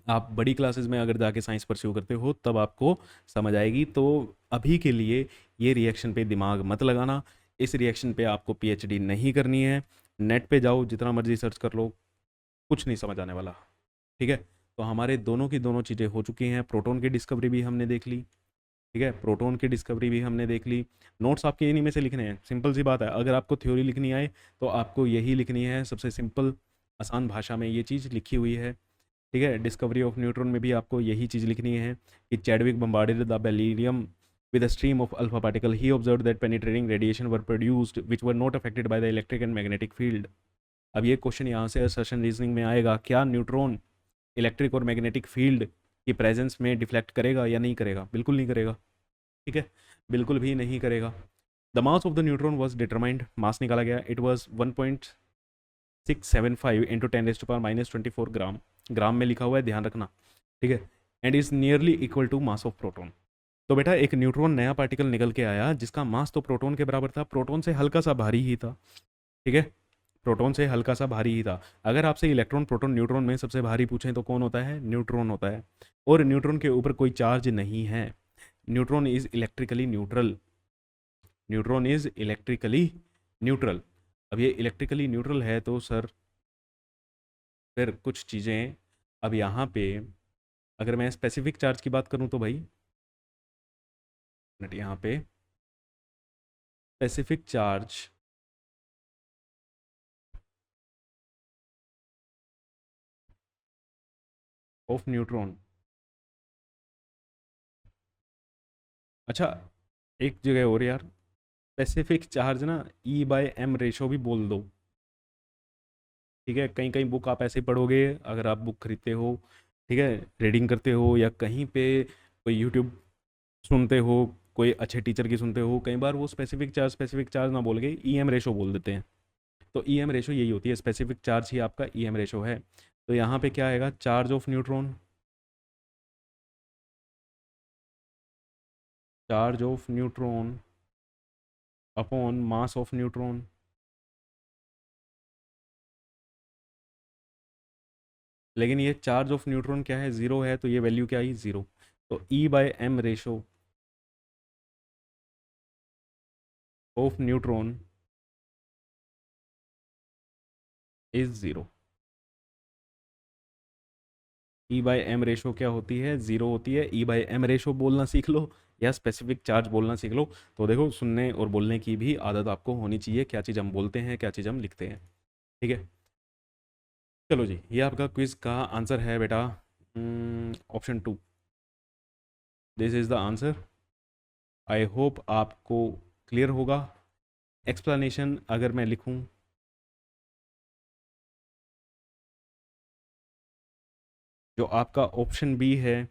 आप बड़ी क्लासेस में अगर जाके साइंस परस्यू करते हो तब आपको समझ आएगी। तो अभी के लिए ये रिएक्शन पे दिमाग मत लगाना, इस रिएक्शन पे आपको पीएचडी नहीं करनी है। नेट पे जाओ, जितना मर्जी सर्च कर लो, कुछ नहीं समझ आने वाला, ठीक है। तो हमारे दोनों की दोनों चीज़ें हो चुकी हैं। प्रोटॉन की डिस्कवरी भी हमने देख ली, ठीक है, प्रोटॉन की डिस्कवरी भी हमने देख ली। नोट्स आपके इन्हीं में से लिखने हैं, सिंपल सी बात है। अगर आपको थ्योरी लिखनी आए तो आपको यही लिखनी है, सबसे सिंपल आसान भाषा में ये चीज़ लिखी हुई है, ठीक है। डिस्कवरी ऑफ न्यूट्रॉन में भी आपको यही चीज़ लिखनी है कि Chadwick bombarded the beryllium with a stream of alpha particle. He observed that penetrating radiation were produced which were not affected by the electric and magnetic field. अब ये क्वेश्चन यहाँ से असर्शन रीजनिंग में आएगा, क्या न्यूट्रॉन इलेक्ट्रिक और magnetic field की presence में डिफ्लेक्ट करेगा या नहीं करेगा? बिल्कुल नहीं करेगा, ठीक है, बिल्कुल भी नहीं करेगा। The mass of the neutron was determined, mass निकाला गया, it was 1.675 into 10⁻⁻24 gram, gram में लिखा हुआ है, ध्यान रखना, ठीक है। And is nearly equal to mass of proton. तो बेटा एक न्यूट्रॉन नया पार्टिकल निकल के आया जिसका मास तो प्रोटॉन के बराबर था, प्रोटॉन से हल्का सा भारी ही था, ठीक है, प्रोटॉन से हल्का सा भारी ही था। अगर आपसे इलेक्ट्रॉन प्रोटॉन न्यूट्रॉन में सबसे भारी पूछें तो कौन होता है? न्यूट्रॉन होता है। और न्यूट्रॉन के ऊपर कोई चार्ज नहीं है, neutron is electrically neutral, neutron is electrically neutral. अब ये इलेक्ट्रिकली न्यूट्रल है तो सर फिर कुछ चीज़ें, अब यहाँ पे अगर मैं स्पेसिफिक चार्ज की बात करूँ तो भाई मिनट, यहाँ पे स्पेसिफिक चार्ज ऑफ न्यूट्रॉन, अच्छा एक जगह और यार, स्पेसिफिक चार्ज ना E/m रेशो भी बोल दो, ठीक है। कहीं कहीं बुक आप ऐसे पढ़ोगे, अगर आप बुक खरीदते हो, ठीक है, रीडिंग करते हो या कहीं पे कोई यूट्यूब सुनते हो, कोई अच्छे टीचर की सुनते हो, कई बार वो स्पेसिफिक चार्ज ना बोल के EM रेशो बोल देते हैं। तो EM रेशो यही होती है, स्पेसिफिक चार्ज ही आपका EM रेशो है। तो यहाँ पे क्या आएगा? Charge of neutron, charge of neutron upon mass of neutron. लेकिन ये चार्ज ऑफ न्यूट्रॉन क्या है? ज़ीरो है, तो ये वैल्यू क्या आई? ज़ीरो। तो E/m ratio of neutron is zero. E/m ratio क्या होती है? ज़ीरो होती है। E/m रेशो बोलना सीख लो या स्पेसिफिक चार्ज बोलना सीख लो। तो देखो, सुनने और बोलने की भी आदत आपको होनी चाहिए, क्या चीज़ हम बोलते हैं, क्या चीज़ हम लिखते हैं, ठीक है। चलो जी, ये आपका क्विज का आंसर है बेटा, option 2, this is the answer. I hope आपको क्लियर होगा। एक्सप्लेनेशन अगर मैं लिखूं, जो आपका ऑप्शन बी है,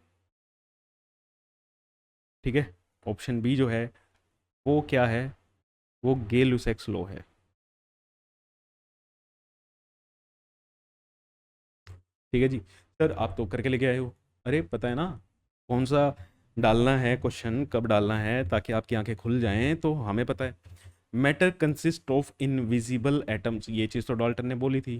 ठीक है, ऑप्शन बी जो है वो क्या है? वो गे-लुसैक्स लॉ है, ठीक है जी। सर आप तो करके लेके आए हो। अरे पता है ना कौन सा डालना है, क्वेश्चन कब डालना है, ताकि आपकी आंखें खुल जाएं, तो हमें पता है। Matter consist of invisible atoms, ये चीज़ तो डाल्टन ने बोली थी।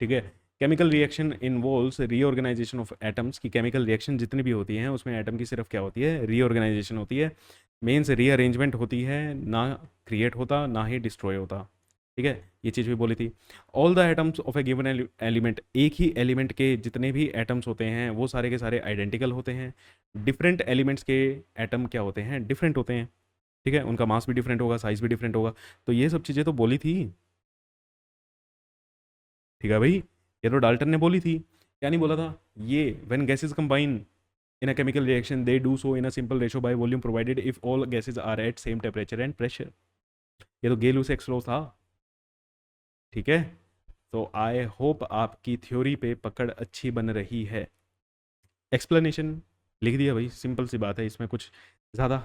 ठीक है। Chemical reaction involves reorganisation of atoms, की केमिकल रिएक्शन जितनी भी होती हैं उसमें एटम की सिर्फ क्या होती है, रीऑर्गेनाइजेशन होती है। मेन्स रीअरेंजमेंट होती है, ना क्रिएट होता ना ही डिस्ट्रॉय होता। ठीक है, ये चीज़ भी बोली थी। All the atoms of A given element, एक ही एलिमेंट के जितने भी एटम्स होते हैं वो सारे के सारे आइडेंटिकल होते हैं। डिफरेंट एलिमेंट्स के एटम क्या होते हैं, डिफरेंट होते हैं। ठीक है, उनका मास भी डिफरेंट होगा, साइज भी डिफरेंट होगा। तो ये सब चीज़ें तो बोली थी। ठीक है भाई, ये तो डाल्टन ने बोली थी। क्या नहीं बोला था ये, when gases combine in a chemical reaction they do so in a simple ratio by volume provided if all gases are at same temperature and pressure। ये तो गेलूस एक्सलो था। ठीक है, तो आई होप आपकी थ्योरी पे पकड़ अच्छी बन रही है। एक्सप्लेनेशन लिख दिया भाई, सिंपल सी बात है, इसमें कुछ ज़्यादा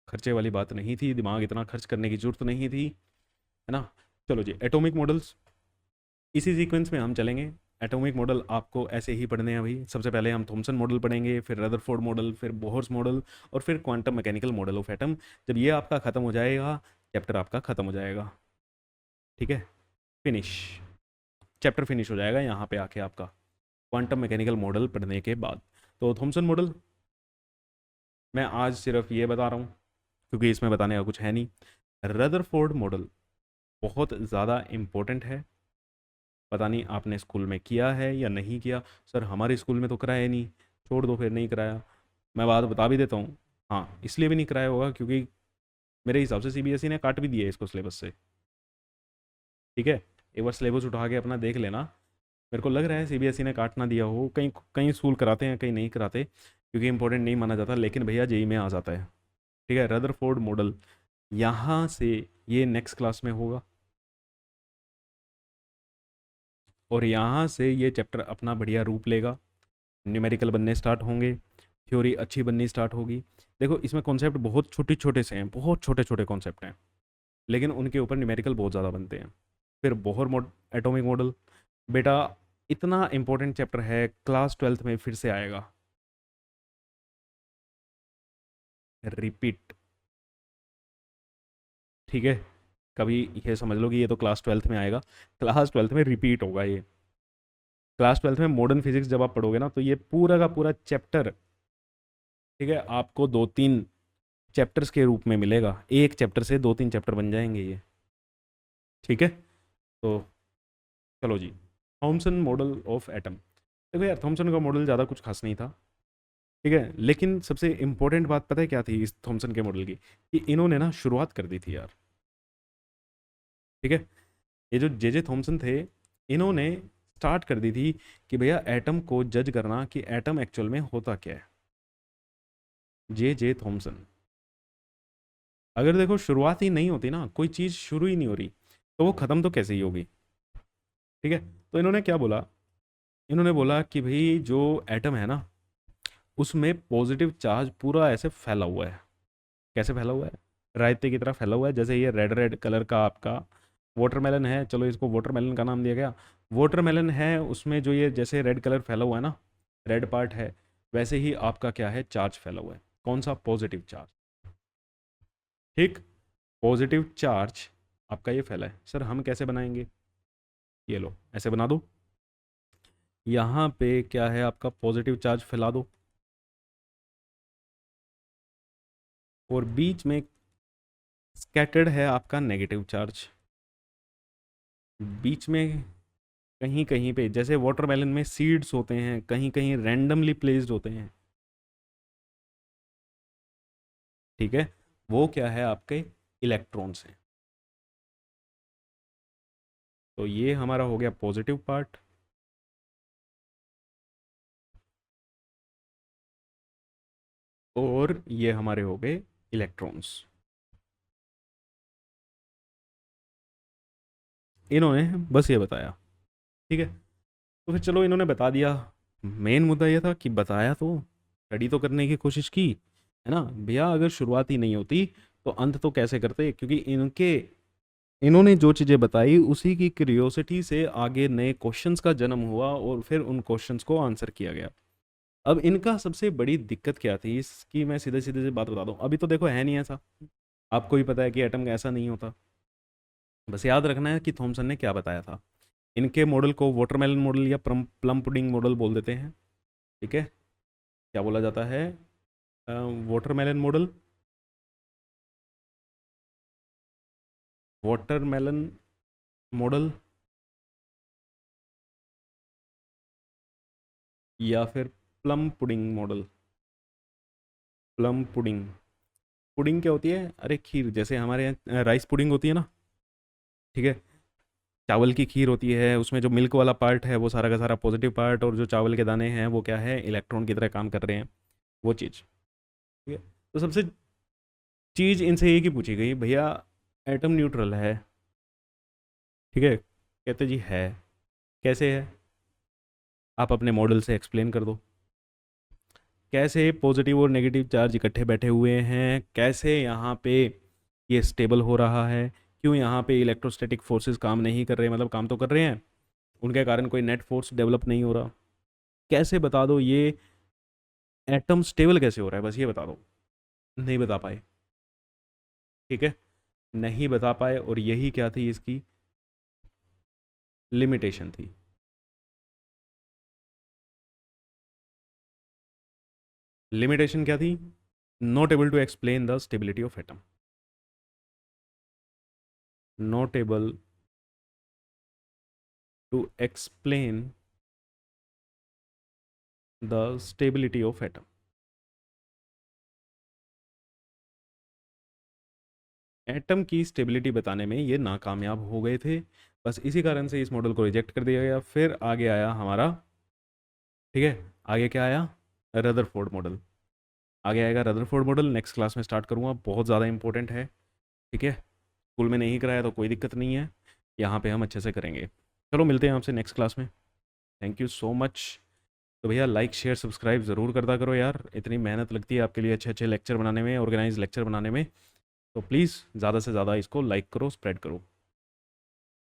खर्चे वाली बात नहीं थी, दिमाग इतना खर्च करने की जरूरत नहीं थी, है ना। चलो जी, एटॉमिक मॉडल्स, इसी सीक्वेंस में हम चलेंगे। एटॉमिक मॉडल आपको ऐसे ही पढ़ने हैं भाई। सबसे पहले हम थॉमसन मॉडल पढ़ेंगे, फिर रदरफोर्ड मॉडल, फिर बोहर्स मॉडल, और फिर quantum mechanical model of atom. जब ये आपका ख़त्म हो जाएगा, चैप्टर आपका ख़त्म हो जाएगा। ठीक है, फिनिश, चैप्टर फिनिश हो जाएगा यहाँ पे आके आपका, क्वांटम मैकेनिकल मॉडल पढ़ने के बाद। तो थॉमसन मॉडल मैं आज सिर्फ ये बता रहा हूँ क्योंकि इसमें बताने का कुछ है नहीं। रदरफोर्ड मॉडल बहुत ज़्यादा इम्पोर्टेंट है। पता नहीं आपने स्कूल में किया है या नहीं किया। सर हमारे स्कूल में तो कराया नहीं, छोड़ दो फिर, नहीं कराया। मैं बात बता भी देता हूँ, हाँ इसलिए भी नहीं कराया होगा क्योंकि मेरे हिसाब से सीबीएसई ने काट भी दिया है इसको सिलेबस से। ठीक है, एक बार सिलेबस उठा के अपना देख लेना। मेरे को लग रहा है सीबीएसई ने काट ना दिया हो, कहीं कहीं स्कूल कराते हैं कहीं नहीं कराते, क्योंकि इंपॉर्टेंट नहीं माना जाता, लेकिन भैया जेई में आ जाता है। ठीक है, रदरफोर्ड मॉडल यहाँ से ये नेक्स्ट क्लास में होगा, और यहाँ से ये चैप्टर अपना बढ़िया रूप लेगा, न्यूमेरिकल बनने स्टार्ट होंगे, थ्योरी अच्छी बननी स्टार्ट होगी। देखो इसमें कॉन्सेप्ट बहुत छोटे छोटे से हैं, बहुत छोटे छोटे कॉन्सेप्ट हैं, लेकिन उनके ऊपर न्यूमेरिकल बहुत ज़्यादा बनते हैं। फिर बोहर एटॉमिक मॉडल, बेटा इतना इंपॉर्टेंट चैप्टर है, क्लास 12th में फिर से आएगा, रिपीट। ठीक है, कभी ये समझ लो कि ये तो क्लास 12th में आएगा, क्लास 12th में रिपीट होगा ये। क्लास 12th में मॉडर्न फिजिक्स जब आप पढ़ोगे ना, तो ये पूरा का पूरा चैप्टर, ठीक है, आपको 2-3 चैप्टर्स के रूप में मिलेगा, एक चैप्टर से 2-3 चैप्टर बन जाएंगे ये। ठीक है, तो चलो जी, थॉमसन मॉडल ऑफ एटम। देखो यार, थॉमसन का मॉडल ज़्यादा कुछ खास नहीं था। ठीक है, लेकिन सबसे इंपॉर्टेंट बात पता है क्या थी इस थॉमसन के मॉडल की, कि इन्होंने ना शुरुआत कर दी थी यार। ठीक है, ये जो जे जे थॉमसन थे, इन्होंने स्टार्ट कर दी थी कि भैया एटम को जज करना कि एटम एक्चुअल में होता क्या है। जे जे थॉमसन, अगर देखो शुरुआत ही नहीं होती ना, कोई चीज़ शुरू ही नहीं हो रही, तो वो ख़त्म तो कैसे ही होगी। ठीक है, तो इन्होंने क्या बोला, इन्होंने बोला कि भाई जो एटम है ना, उसमें पॉजिटिव चार्ज पूरा ऐसे फैला हुआ है। कैसे फैला हुआ है, रायते की तरह फैला हुआ है। जैसे ये रेड रेड कलर का आपका वाटरमेलन है, चलो इसको वाटरमेलन का नाम दिया गया। वाटरमेलन है, उसमें जो ये जैसे रेड कलर फैला हुआ है ना, रेड पार्ट है, वैसे ही आपका क्या है, चार्ज फैला हुआ है। कौन सा, पॉजिटिव चार्ज। ठीक, पॉजिटिव चार्ज आपका ये फैला है। सर हम कैसे बनाएंगे, ये लो ऐसे बना दो, यहाँ पे क्या है आपका, पॉजिटिव चार्ज फैला दो, और बीच में स्कैटर्ड है आपका नेगेटिव चार्ज। बीच में कहीं कहीं पे, जैसे वाटरमेलन में सीड्स होते हैं, कहीं कहीं रैंडमली प्लेस्ड होते हैं। ठीक है, वो क्या है, आपके इलेक्ट्रॉन्स हैं। तो ये हमारा हो गया पॉजिटिव पार्ट, और ये हमारे हो गए इलेक्ट्रॉन्स। इन्होंने बस ये बताया। ठीक है, तो फिर चलो इन्होंने बता दिया, मेन मुद्दा ये था कि बताया तो, स्टडी तो करने की कोशिश की, है ना भैया। अगर शुरुआत ही नहीं होती तो अंत तो कैसे करते, क्योंकि इनके इन्होंने जो चीज़ें बताई उसी की क्यूरियोसिटी से आगे नए क्वेश्चंस का जन्म हुआ और फिर उन क्वेश्चंस को आंसर किया गया। अब इनका सबसे बड़ी दिक्कत क्या थी इसकी मैं सीधे सीधे से बात बता दूं। अभी तो देखो है नहीं ऐसा, आपको ही पता है कि एटम ऐसा नहीं होता। बस याद रखना है कि थॉमसन ने क्या बताया था। इनके मॉडल को वाटरमेलन मॉडल या प्लम पुडिंग मॉडल बोल देते हैं। ठीक है, क्या बोला जाता है? वाटरमेलन मॉडल, वाटरमेलन मॉडल, या फिर plum pudding model. Plum pudding, pudding क्या होती है? अरे खीर, जैसे हमारे यहाँ राइस पुडिंग होती है ना। ठीक है, चावल की खीर होती है, उसमें जो मिल्क वाला पार्ट है वो सारा का सारा पॉजिटिव पार्ट, और जो चावल के दाने हैं वो क्या है, इलेक्ट्रॉन की तरह काम कर रहे हैं, वो चीज़। ठीक है, तो सबसे चीज़ इनसे एक ही पूछी गई, भैया एटम न्यूट्रल है? ठीक है, कहते जी है। कैसे है? आप अपने मॉडल से एक्सप्लेन कर दो। कैसे पॉजिटिव और नेगेटिव चार्ज इकट्ठे बैठे हुए हैं, कैसे यहाँ पे ये स्टेबल हो रहा है, क्यों यहाँ पे इलेक्ट्रोस्टैटिक फोर्सेस काम नहीं कर रहे, मतलब काम तो कर रहे हैं, उनके कारण कोई नेट फोर्स डेवलप नहीं हो रहा। कैसे बता दो ये एटम स्टेबल कैसे हो रहा है, बस ये बता दो। नहीं बता पाए। ठीक है, नहीं बता पाए, और यही क्या थी इसकी लिमिटेशन थी। लिमिटेशन क्या थी? Not able to explain the stability of atom, not able to explain the stability of atom. Atom की स्टेबिलिटी बताने में ये नाकामयाब हो गए थे। बस इसी कारण से इस मॉडल को रिजेक्ट कर दिया गया। फिर आगे आया हमारा, ठीक है, आगे क्या आया? Rutherford model. आगे आएगा रदरफोर्ड मॉडल, नेक्स्ट क्लास में स्टार्ट करूँगा, बहुत ज़्यादा इंपॉर्टेंट है। ठीक है, स्कूल में नहीं कराया तो कोई दिक्कत नहीं है, यहाँ पे हम अच्छे से करेंगे। चलो मिलते हैं आपसे नेक्स्ट क्लास में। Thank you so much. तो भैया लाइक शेयर सब्सक्राइब ज़रूर करता करो यार, इतनी मेहनत लगती है आपके लिए अच्छे अच्छे लेक्चर बनाने में, ऑर्गेनाइज लेक्चर बनाने में। तो प्लीज़ ज़्यादा से ज़्यादा इसको लाइक करो, स्प्रेड करो।